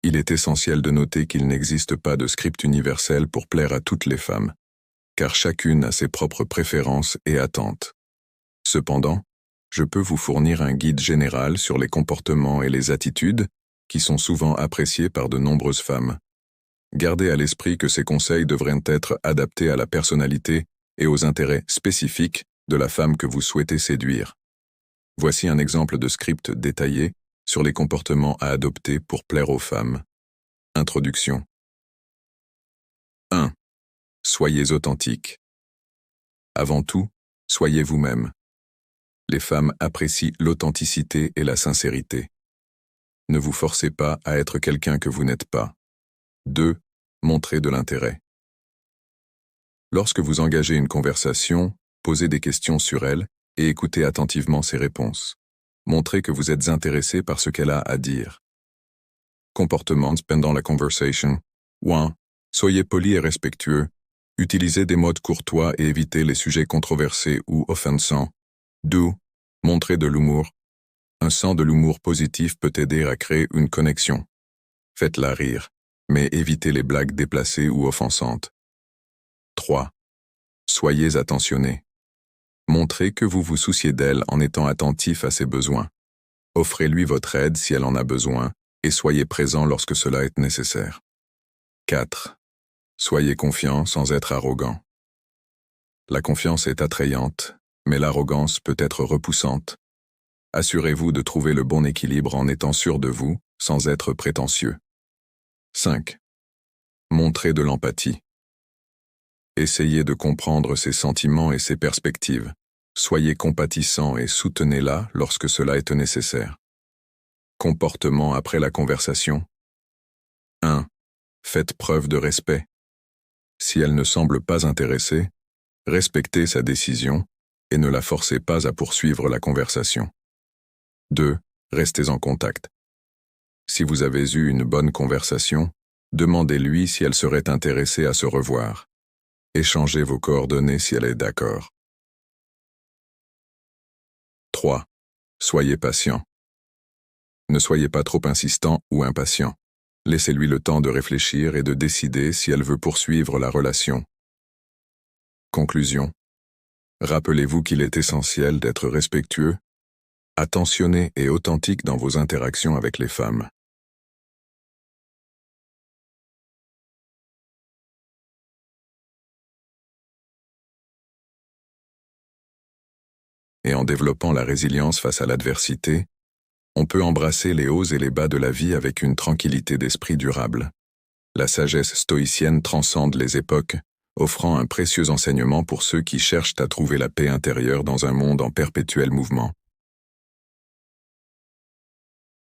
Il est essentiel de noter qu'il n'existe pas de script universel pour plaire à toutes les femmes, car chacune a ses propres préférences et attentes. Cependant, je peux vous fournir un guide général sur les comportements et les attitudes qui sont souvent appréciés par de nombreuses femmes. Gardez à l'esprit que ces conseils devraient être adaptés à la personnalité et aux intérêts spécifiques de la femme que vous souhaitez séduire. Voici un exemple de script détaillé sur les comportements à adopter pour plaire aux femmes. Introduction. 1. Soyez authentique. Avant tout, soyez vous-même. Les femmes apprécient l'authenticité et la sincérité. Ne vous forcez pas à être quelqu'un que vous n'êtes pas. 2. Montrez de l'intérêt. Lorsque vous engagez une conversation, posez des questions sur elle et écoutez attentivement ses réponses. Montrez que vous êtes intéressé par ce qu'elle a à dire. Comportements pendant la conversation. 1. Soyez poli et respectueux. Utilisez des mots courtois et évitez les sujets controversés ou offensants. 2. Montrez de l'humour. Un sens de l'humour positif peut aider à créer une connexion. Faites-la rire, mais évitez les blagues déplacées ou offensantes. 3. Soyez attentionné. Montrez que vous vous souciez d'elle en étant attentif à ses besoins. Offrez-lui votre aide si elle en a besoin et soyez présent lorsque cela est nécessaire. 4. Soyez confiant sans être arrogant. La confiance est attrayante, mais l'arrogance peut être repoussante. Assurez-vous de trouver le bon équilibre en étant sûr de vous, sans être prétentieux. 5. Montrez de l'empathie. Essayez de comprendre ses sentiments et ses perspectives. Soyez compatissant et soutenez-la lorsque cela est nécessaire. Comportement après la conversation. 1. Faites preuve de respect. Si elle ne semble pas intéressée, respectez sa décision et ne la forcez pas à poursuivre la conversation. 2. Restez en contact. Si vous avez eu une bonne conversation, demandez-lui si elle serait intéressée à se revoir. Échangez vos coordonnées si elle est d'accord. 3. Soyez patient. Ne soyez pas trop insistant ou impatient. Laissez-lui le temps de réfléchir et de décider si elle veut poursuivre la relation. Conclusion. Rappelez-vous qu'il est essentiel d'être respectueux, attentionné et authentique dans vos interactions avec les femmes. Et en développant la résilience face à l'adversité, on peut embrasser les hauts et les bas de la vie avec une tranquillité d'esprit durable. La sagesse stoïcienne transcende les époques, offrant un précieux enseignement pour ceux qui cherchent à trouver la paix intérieure dans un monde en perpétuel mouvement.